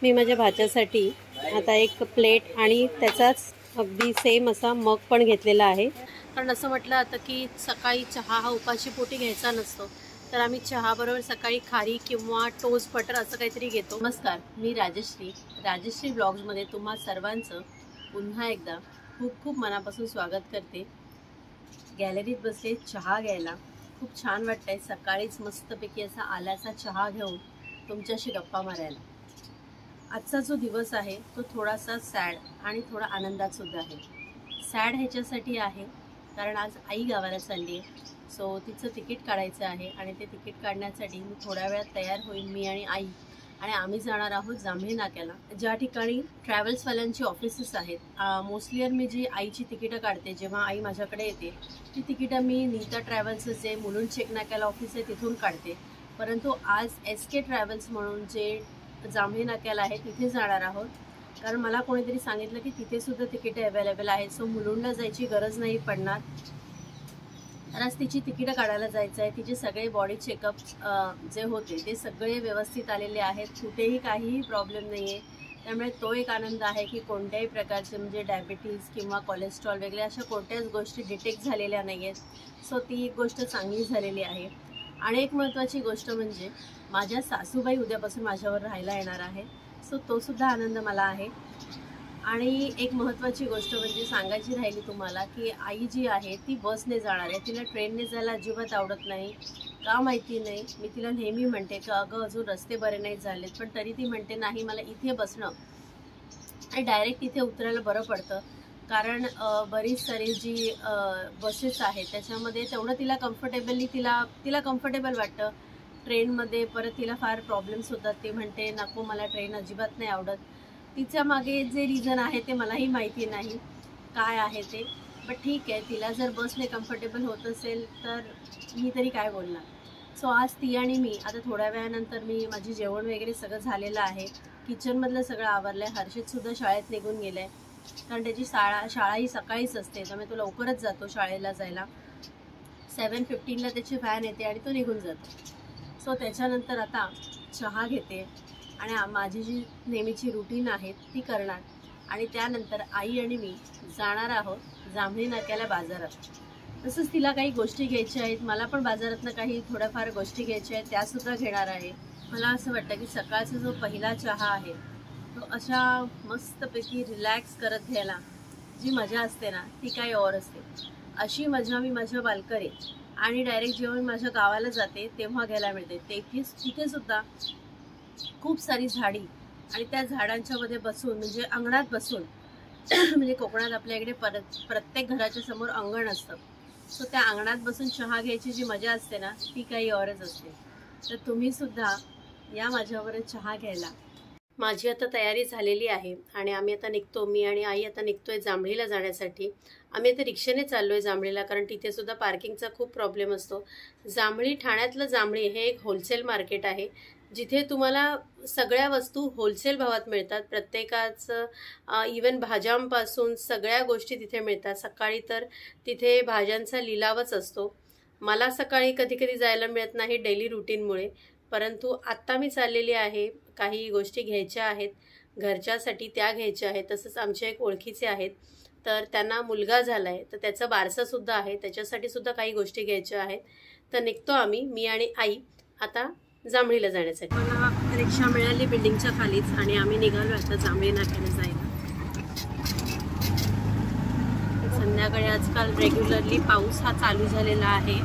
मी माझ्या भाच्यासाठी आता एक प्लेट आणि त्याचाच अगदी सेम असा मग पण घेतलेला आहे। कारण असं म्हटलं जातं की सकाळी चहा हा उपाशी पोटी घ्यायचा नसतो, तर आम्ही चहाबरोबर सकाळी खारी किंवा टोस्ट बटर असं काहीतरी घेतो। नमस्कार, मी राजश्री ब्लॉग्समध्ये तुम्हा सर्वांचं पुन्हा एकदा खूप खूप मनापासून स्वागत करते। गॅलरीत बसले चहा घ्यायला, खूप छान वाटतंय। सकाळीच मस्तपैकी असा आल्याचा चहा घेऊन तुमच्याशी गप्पा मारायला। आजचा जो दिवस आहे तो थोडासा सॅड आणि थोडा आनंदात सुद्धा आहे। सॅड ह्याच्यासाठी आहे कारण आज आई गावाला चालली आहे, सो तिचं तिकीट काढायचं आहे आणि ते तिकीट काढण्यासाठी मी थोड्या वेळात तयार होईल, मी आणि आई, आणि आम्ही जाणार आहोत जांभळी नाक्याला, ज्या ठिकाणी ट्रॅव्हल्सवाल्यांची ऑफिसेस आहेत। मोस्टली मी जी आईची तिकीटं काढते जेव्हा आई माझ्याकडे येते, ती तिकीटं मी नीता ट्रॅव्हल्स जे मुलुंड चेक नाक्याला ऑफिस आहे तिथून काढते। परंतु आज SK ट्रॅव्हल्स म्हणून जे जांभळी नाक्याला आहे तिथे जाणार आहोत, कारण मला कोणीतरी सांगितलं की तिथे सुद्धा तिकीटं अवेलेबल आहेत, सो मुलुंडला जायची गरज नाही पडणार। तर आज तिची तिकीटं काढायला जायचं आहे। तिचे सगळे बॉडी चेकअप जे होते ते सगळे व्यवस्थित आलेले आहेत, कुठेही काहीही प्रॉब्लेम नाही आहे। त्यामुळे तो एक आनंद आहे की कोणत्याही प्रकारचे म्हणजे डायबिटीज किंवा कोलेस्ट्रॉल वगैरे अशा कोणत्याच गोष्टी डिटेक्ट झालेल्या नाही आहेत, सो ती एक गोष्ट चांगली झालेली आहे। आणि एक महत्त्वाची गोष्ट म्हणजे माझ्या सासूबाई उद्यापासून माझ्यावर राहायला येणार आहे, सो तो सुद्धा आनंद मला आहे। आणि एक महत्त्वाची गोष्ट म्हणजे सांगायची राहिली तुम्हाला की आई जी आहे ती बसने जाणार आहे, तिला ट्रेनने जायला अजिबात आवडत नाही, का माहिती नाही। मी तिला नेहमी म्हणते की अगं अजून रस्ते बरे नाही झालेत, पण तरी ती म्हणते नाही मला इथे बसणं आणि डायरेक्ट इथे उतरायला बरं पडतं, कारण बरीच सारी जी बसेस आहेत त्याच्यामध्ये तेवढं तिला कम्फर्टेबली तिला कम्फर्टेबल वाटतं। ट्रेनमध्ये परत तिला फार प्रॉब्लेम्स होतात, ती म्हणते नको मला ट्रेन अजिबात नाही आवडत। तिच्या मागे जे रिझन आहे ते मलाही माहिती नाही काय आहे ते, बट ठीक आहे, तिला जर बसने कम्फर्टेबल होत असेल तर मी तरी काय बोलणार। सो आज ती आणि मी आता थोड्या वेळानंतर मी माझी जेवण वगैरे सगळं झालेलं आहे, किचनमधलं सगळं आवरलं आहे। हर्षितसुद्धा शाळेत निघून गेलं आहे, कारण त्याची शाळा ही सकाळीच असते, त्यामुळे तो लवकरच जातो शाळेला जायला। 7:15ला त्याची व्हॅन येते आणि तो निघून जातो। सो त्याच्यानंतर आता चहा घेते आणि माझी जी नेहमीची रुटीन आहे ती करणार, आणि त्यानंतर आई आणि मी जाणार आहोत जांभळी नाक्याला बाजारात। तसंच तिला काही गोष्टी घ्यायच्या आहेत, मला पण बाजारातनं काही थोड्याफार गोष्टी घ्यायच्या आहेत, त्यासुद्धा घेणार आहे। मला असं वाटतं की सकाळचा जो पहिला चहा आहे तो अशा मस्तपैकी रिलॅक्स करत घ्यायला जी मजा असते ना ती काही और असते। अशी मजा मी माझ्या बाल्कनीत आणि डायरेक्ट जेव्हा मी माझ्या गावाला जाते तेव्हा घ्यायला मिळते। तिथे सुद्धा खूप सारी झाडी आणि त्या झाडांच्या मध्ये बसून म्हणजे अंगणात बसून म्हणजे कोकणात आपल्या इकडे प्रत्येक घराच्या समोर अंगण असतं, सो त्या अंगणात बसून चहा घ्यायची जी मजा असते ना ती काही औरच असते। तर तुम्ही सुद्धा या माझ्यावर चहा घ्यायला। माझी आता तयारी झालेली आहे आणि आम्ही आता निघतो, मी आणि आई आता निघतोय जांभळीला जाण्यासाठी। आम्ही आता रिक्षाने चाललोय जांभळीला, कारण तिथे सुद्धा पार्किंगचा खूप प्रॉब्लेम असतो। जांभळी, ठाण्यातलं जांभळी हे एक होलसेल मार्केट आहे, जिथे तुम्हाला सगळ्या वस्तू होलसेल भावात मिळतात। प्रत्येकाचं इवन भाज्यांपासून सगळ्या गोष्टी तिथे मिळतात। सकाळी तर तिथे भाज्यांचा लिलावच असतो। मला सकाळी कधी कधी जायला मिळत नाही डेली रुटीनमुळे, परंतु आत्ता मी चाललेली आहे, काही गोष्टी घ्यायच्या आहेत घरच्यासाठी, त्या घ्यायच्या आहेत। तसंच आमचे एक ओळखीचे आहेत, तर त्यांना मुलगा झाला आहे, तर त्याचं बारसंसुद्धा आहे, त्याच्यासाठी सुद्धा काही गोष्टी घ्यायच्या आहेत। तर निघतो आम्ही, मी आणि आई आता जांभळीला जाण्यासाठी। मला रिक्षा मिळाली बिल्डिंगच्या खालीच आणि आम्ही निघालो आता जांभळी नाक्याला जायला। संध्याकाळी आजकाल रेग्युलरली पाऊस हा चालू झालेला आहे,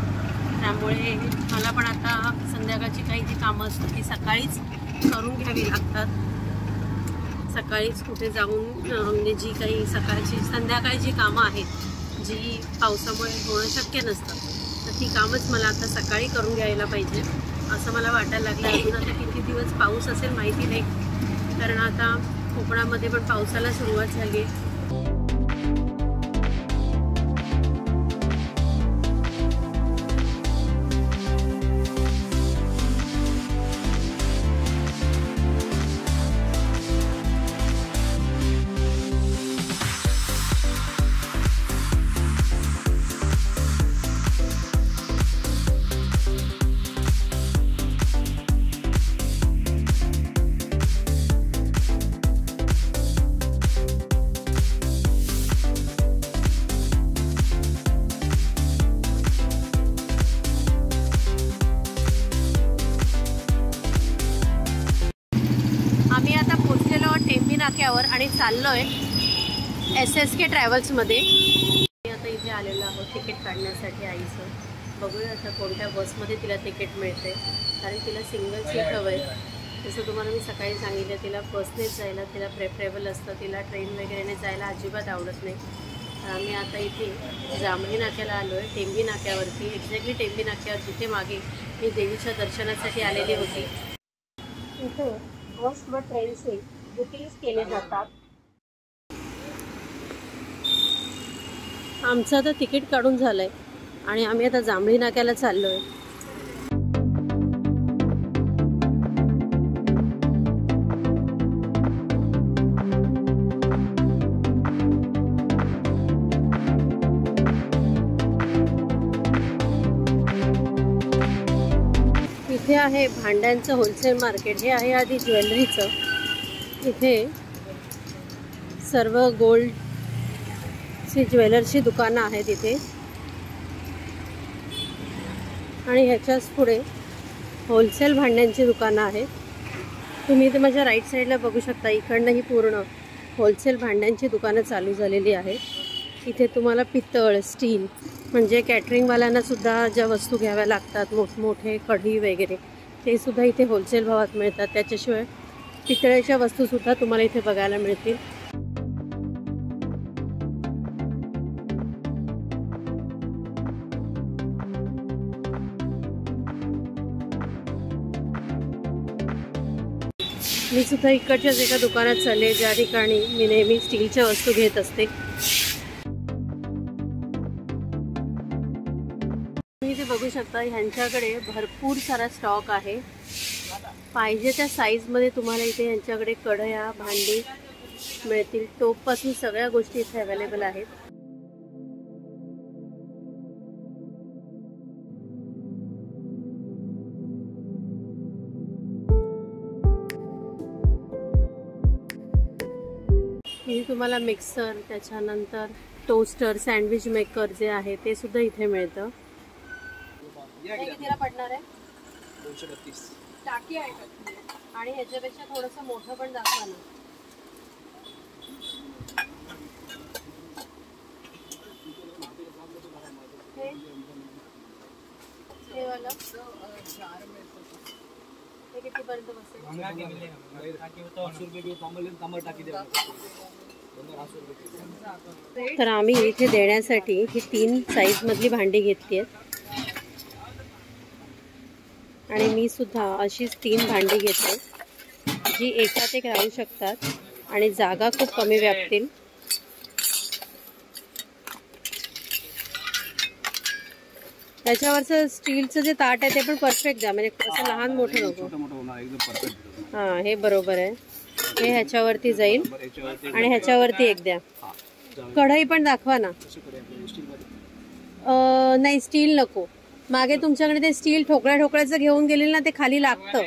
त्यामुळे मला पण आता संध्याकाळची काही जी कामं असतात ती सकाळीच करून घ्यावी लागतात। सकाळीच कुठे जाऊन म्हणजे जी काही संध्याकाळी जी कामं आहेत जी पावसामुळे होणं शक्य नसतं, तर ती कामच मला आता सकाळी करून घ्यायला पाहिजे असं मला वाटायला लागलं। अजून आता किती दिवस पाऊस असेल माहिती नाही, कारण आता कोकणामध्ये पण पावसाला सुरुवात झाली आहे। नाक्यावर आणि चाललोय SSK ट्रॅव्हल्समध्ये. आता इथे आलेलो आहोत तिकीट काढण्यासाठी आईचं. बघूया आता कोणत्या बसमध्ये तिला तिकीट मिळते, कारण तिला सिंगल सीट हवं आहे. जसं तुम्हाला मी सकाळी सांगितलं, तिला बसनेच जायला तिला प्रेफरेबल असतं, तिला ट्रेन वगैरेने जायला अजिबात आवडत नाही. आम्ही आता इथे जांभळी नाक्याला आलो आहे, टेंबी नाक्यावरती. एक्झॅक्टली टेंबी नाक्यावर जिथे मागे मी देवीच्या दर्शनासाठी आलेली होती. इथे बस व ट्रेनचे बुकिंग्स केले जातात. आमचं आता तिकीट काढून झालं आहे आणि आम्ही आता जांभळी नाक्याला चाललो आहे. इथे आहे भांड्यांचं होलसेल मार्केट. हे आहे आधी ज्वेलरीचं. इथे सर्व गोल्डची ज्वेलरची दुकानं आहेत इथे, आणि ह्याच्याच पुढे होलसेल भांड्यांची दुकानं आहेत. तुम्ही इथे माझ्या राईट साईडला बघू शकता, इकडनं ही पूर्ण होलसेल भांड्यांची दुकानं चालू झालेली आहेत. इथे तुम्हाला पितळ, स्टील म्हणजे कॅटरिंगवाल्यांना सुद्धा ज्या वस्तू घ्याव्या लागतात, मोठमोठे कढी वगैरे, ते सुद्धा इथे होलसेल भावात मिळतात. त्याच्याशिवाय पितळेच्या वस्तूसुद्धा तुम्हाला इथे बघायला मिळतील. मी सुद्धा इकडच्याच एका दुकानात चालले, ज्या ठिकाणी मी नेहमी स्टीलच्या वस्तू घेत असते. तुम्ही इथे बघू शकता, ह्यांच्याकडे भरपूर सारा स्टॉक आहे. पाहिजे त्या साईजमध्ये तुम्हाला इथे ह्यांच्याकडे कढया, भांडी मिळतील. टोपपासून सगळ्या गोष्टी इथे अवेलेबल आहेत. इथे तुम्हाला मिक्सर, त्याच्यानंतर टोस्टर, सँडविच मेकर जे आहे ते सुद्धा इथे मिळतं. हे कितीला पडणार आहे? 232 टाकी आहे का? आणि ह्याच्यापेक्षा थोडंसं मोठं पण दाखवा ना. हे वाला हे कितीपर्यंत बसेल? तर आम्ही इथे देण्यासाठी ही 3 साईजमधली भांडी घेतली आहेत, आणि मी सुद्धा अशीच 3 भांडी घेते, जी एकात एक राहू शकतात आणि जागा खूप कमी व्यापतील. त्याच्यावरचं स्टीलचं जे ताट आहे ते पण परफेक्ट द्या, म्हणजे असं लहान मोठं नको. हां, हे बरोबर आहे. हे ह्याच्यावरती जाईल आणि ह्याच्यावरती एक द्या. कढई पण दाखवा ना. नाही, स्टील नको. मागे तुमच्याकडे ते स्टील ठोकळ्याचं घेऊन गेलेलं ना, ते खाली लागतं.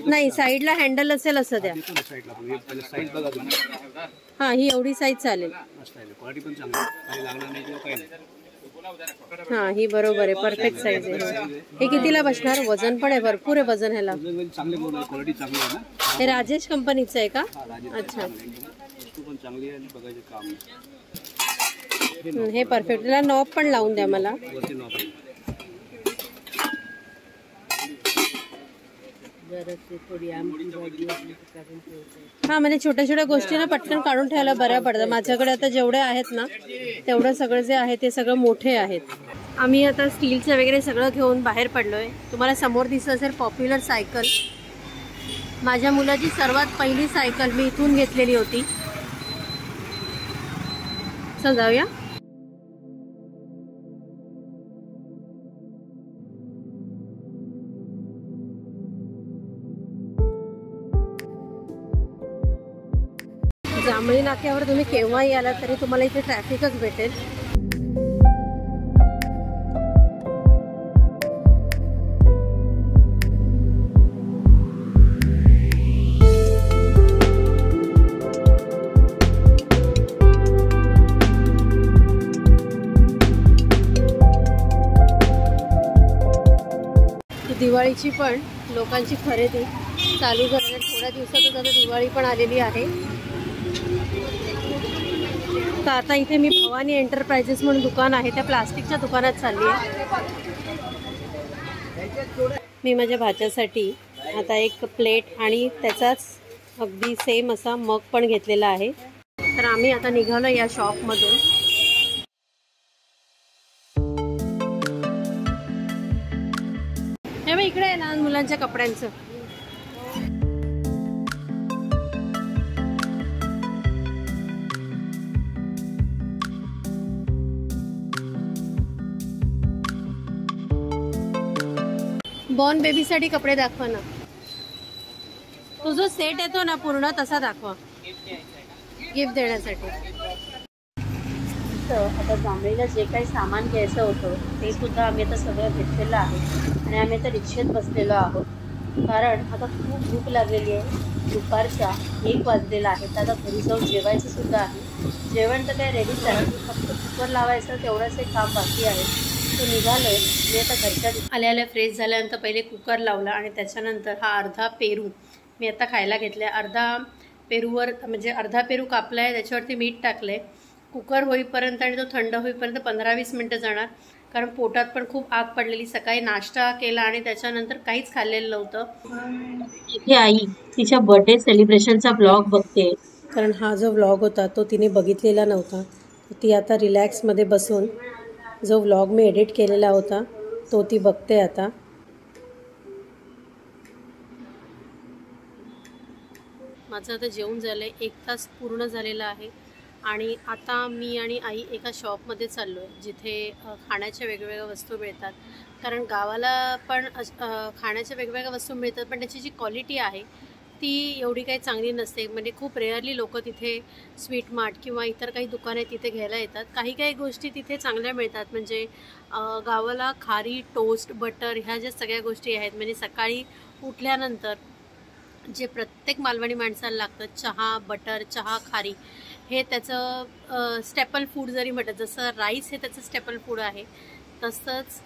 नाही, साईडला हँडल असेल असं द्या. हा, ही एवढी साईज चालेल. हा, ही बरोबर आहे, परफेक्ट साईज आहे. हे कितीला बसणार? वजन पण आहे, भरपूर आहे वजन ह्याला. हे राजेश कंपनीचं आहे का? अच्छा, हे परफेक्ट. त्याला नॉब पण लावून द्या मला. हा, म्हणजे छोट्या छोट्या गोष्टी ना पटकन काढून ठेवायला बऱ्या पडतात. माझ्याकडे आता जेवढे आहेत ना, तेवढं सगळं जे आहे ते सगळं मोठे आहेत. आम्ही आता स्टीलचं वगैरे सगळं घेऊन बाहेर पडलोय. तुम्हाला समोर दिसत असेल पॉप्युलर सायकल. माझ्या मुलाची सर्वात पहिली सायकल मी इथून घेतलेली होती. चल जाऊया. जांभळी नाक्यावर तुम्ही केव्हाही आला तरी तुम्हाला इथे ट्रॅफिकच भेटेल. दिवाळीची पण लोकांची खरेदी चालू झाली. थोड्या दिवसातच आता दिवाळी पण आलेली आहे. तर आता इथे मी भवानी एंटरप्राइजेस म्हणून दुकान आहे त्या प्लास्टिकच्या दुकानात चालली आहे. मी माझ्या भाच्यासाठी आता एक प्लेट आणि त्याचाच अगदी सेम असा मग पण घेतलेला आहे. तर आम्ही आता निघालो या शॉपमधून. हे बघ इकडे आहे लहान मुलांच्या कपड्यांचं. बॉर्न बेबीसाठी कपडे दाखवा ना. तो जो सेट येतो ना पूर्ण तसा दाखवा गिफ्ट देण्यासाठी. तर आता जांभळीला जे काही सामान घ्यायचं होतं ते सुद्धा आम्ही आता सगळं घेतलेलं आहे आणि आम्ही आता रिक्षेत बसलेलो आहोत. कारण आता खूप भूक लागलेली आहे. दुपारच्या 1 वाजलेला आहे. तर आता घरी जाऊन जेवायचं सुद्धा आहे. जेवण तर काय रेडीच आहे, फक्त कुकर लावायचं तेवढंच एक काम बाकी आहे. तो निघालोय. मी आता घरच्या आल्या फ्रेश झाल्यानंतर पहिले कुकर लावला आणि त्याच्यानंतर हा अर्धा पेरू मी आता खायला घेतला. अर्धा पेरूवर म्हणजे अर्धा पेरू कापला आहे, त्याच्यावरती मीठ टाकलं आहे. कुकर होईपर्यंत आणि तो थंड होईपर्यंत 15-20 मिनटं जाणार. कारण पोटात पण खूप आग पडलेली. सकाळी नाश्ता केला आणि त्याच्यानंतर काहीच खाल्लेलं नव्हतं. इथे आई तिच्या बर्थडे सेलिब्रेशनचा ब्लॉग बघते. कारण हा जो व्लॉग होता तो तिने बघितलेला नव्हता. ती आता रिलॅक्समध्ये बसून जो व्लॉग मी एडिट केलेला होता तो ती बघते आता. माझं आता जेवण झालं आहे. 1 तास पूर्ण झालेला आहे आणि आता मी आणि आई एका शॉपमध्ये चाललो आहे जिथे खाण्याच्या वेगवेगळ्या वस्तू मिळतात. कारण गावाला पण खाण्याच्या वेगवेगळ्या वस्तू मिळतात पण त्याची जी क्वालिटी आहे ती एवढी काही चांगली नसते. म्हणजे खूप रेअरली लोक तिथे स्वीट मार्ट किंवा इतर काही दुकाने तिथे घ्यायला येतात. काही गोष्टी तिथे चांगल्या मिळतात. म्हणजे गावाला खारी, टोस्ट, बटर ह्या ज्या सगळ्या गोष्टी आहेत म्हणजे सकाळी उठल्यानंतर जे प्रत्येक मालवणी माणसाला लागतं, चहा, बटर, चहा, खारी हे त्याचं स्टेपल फूड जरी म्हटलं, जसं राईस हे त्याचं स्टेपल फूड आहे तसंच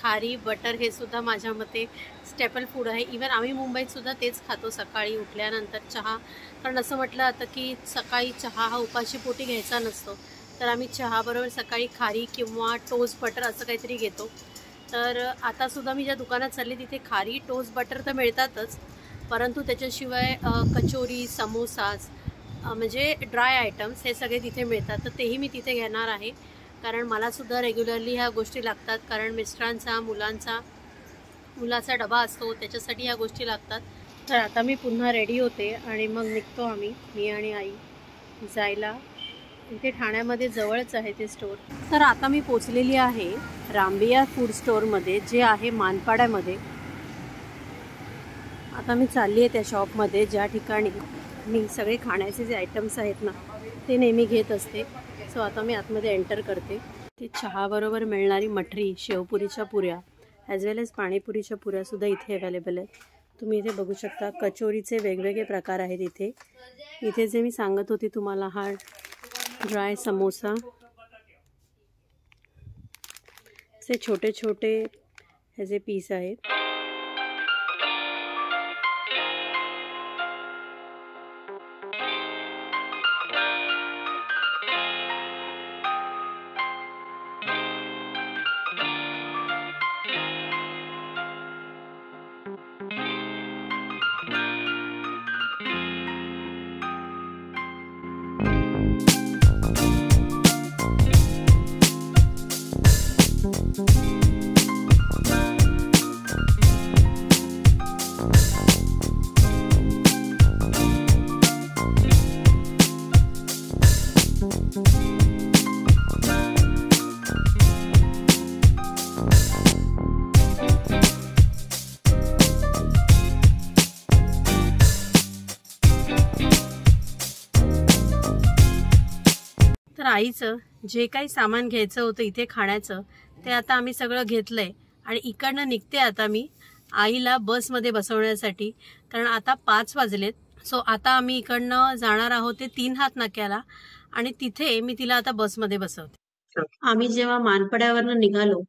खारी, बटर हे सुद्धा माझ्या मते स्टेपल फूड आहे. इवन आम्ही मुंबईत सुद्धा तेच खातो सकाळी उठल्यानंतर चहा. कारण असं म्हटलं जातं की सकाळी चहा हा उपाशी पोटी घ्यायचा नसतो. तर आम्ही चहाबरोबर सकाळी खारी किंवा टोस्ट बटर असं काहीतरी घेतो. तर आतासुद्धा मी ज्या दुकानात चालली तिथे खारी, टोस्ट, बटर तर मिळतातच, परंतु त्याच्याशिवाय कचोरी, समोसास म्हणजे ड्राय आयटम्स हे सगळे तिथे मिळतात. तर तेही मी तिथे घेणार आहे. कारण मलासुद्धा रेग्युलरली ह्या गोष्टी लागतात. कारण मिस्टरांचा, मुलाचा डबा असतो त्याच्यासाठी ह्या गोष्टी लागतात. तर आता मी पुन्हा रेडी होते आणि मग निघतो आम्ही, मी आणि आई जायला. इथे ठाण्यामध्ये जवळच आहे ते स्टोर. तर आता मी पोचलेली आहे रामबिया फूड स्टोअरमध्ये जे आहे मानपाड्यामध्ये. आता मी चालली आहे त्या शॉपमध्ये ज्या ठिकाणी मी सगळे खाण्याचे जे आयटम्स आहेत ना ते नेहमी घेत असते. सो आता मी आतमध्ये एंटर करते. ते चहाबरोबर मिळणारी मठरी, शेवपुरीच्या पुऱ्या ॲज वेल एज पाणीपुरीच्या पुऱ्यासुद्धा इथे अवेलेबल आहेत. तुम्ही इथे बघू शकता. कचोरीचे वेगवेगळे प्रकार आहेत इथे. इथे जे मी सांगत होते तुम्हाला हा ड्राय समोसा, असे छोटे छोटे ह्याचे पीस आहेत. तर आईचं जे काही सामान घ्यायचं होतं इथे खाण्याचं ते आता आम्ही सगळं घेतलंय आणि इकडनं निघते आता मी आईला बसमध्ये बसवण्यासाठी. कारण आता 5 वाजलेत. सो आता आम्ही इकडनं जाणार आहोत ते 3 हात नाक्याला आणि तिथे मी तिला आता बसमध्ये बसवते. आम्ही जेव्हा मानपड्यावरनं निघालो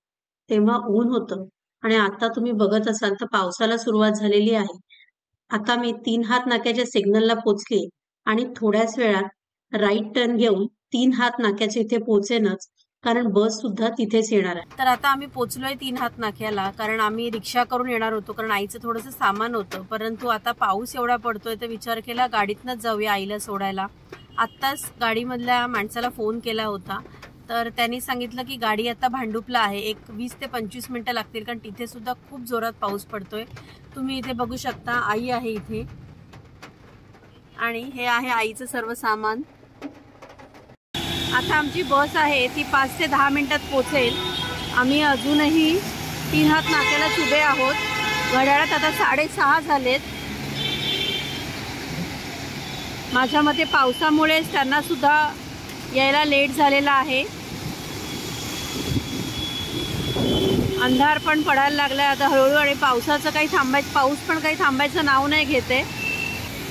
तेव्हा ऊन होतं आणि आता तुम्ही बघत असाल तर पावसाला सुरुवात झालेली आहे. आता मी 3 हात नाक्याच्या सिग्नलला पोहोचली आणि थोड्याच वेळात राईट टर्न घेऊन 3 हात नाक्याच्या इथे पोहोचेनच, कारण बस सुद्धा तिथेच येणार आहे. तर आता आम्ही पोहोचलोय 3 हात नाक्याला, कारण आम्ही रिक्षा करून येणार होतो, कारण आईचं थोडंसं सामान होतं. परंतु आता पाऊस एवढा पडतोय तर विचार केला गाडीतनंच जाऊया आईला सोडायला. आत्ताच गाडीमधल्या माणसाला फोन केला होता, तर त्यांनी सांगितलं की गाडी आता भांडुपला आहे, एक 20 ते 25 मिनिटं लागतील, कारण तिथे सुद्धा खूप जोरात पाऊस पडतोय. तुम्ही इथे बघू शकता आई आहे इथे, आणि हे आहे आईचं सर्व सामान. आता आमची बस आहे ती 5 ते 10 मिनिटात पोहोचेल. आम्ही अजूनही 3 हात नाक्यालाच उभे आहोत. घड्याळात आता 6:30 झालेत. माझ्या मते पावसामुळेच त्यांना सुद्धा यायला लेट झालेला आहे. अंधार पण पडायला लागलाय आता हळूहळू, आणि पाऊस पण काही थांबायचं नाव नाही घेते.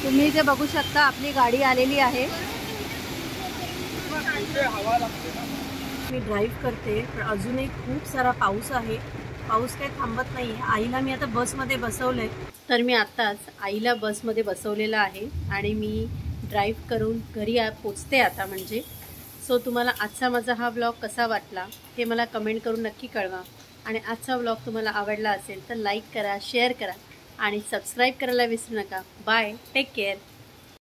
तुम्ही इथे बघू शकता आपली गाडी आलेली आहे. मी ड्राईव्ह करते, पण अजूनही खूप सारा पाऊस आहे. पाऊस काही थांबत नाही आहे. आईला मी आता बसमध्ये बसवलंय, तर मी आत्ताच आईला बसमध्ये बसवलेलं आहे आणि मी ड्राईव्ह करून घरी पोचते आता म्हणजे. सो तुम्हाला आजचा माझा हा व्लॉग कसा वाटला हे मला कमेंट करून नक्की कळवा. आणि आजचा व्लॉग तुम्हाला आवडला असेल तर लाईक करा, शेअर करा आणि सबस्क्राईब करायला विसरू नका. Bye, take care.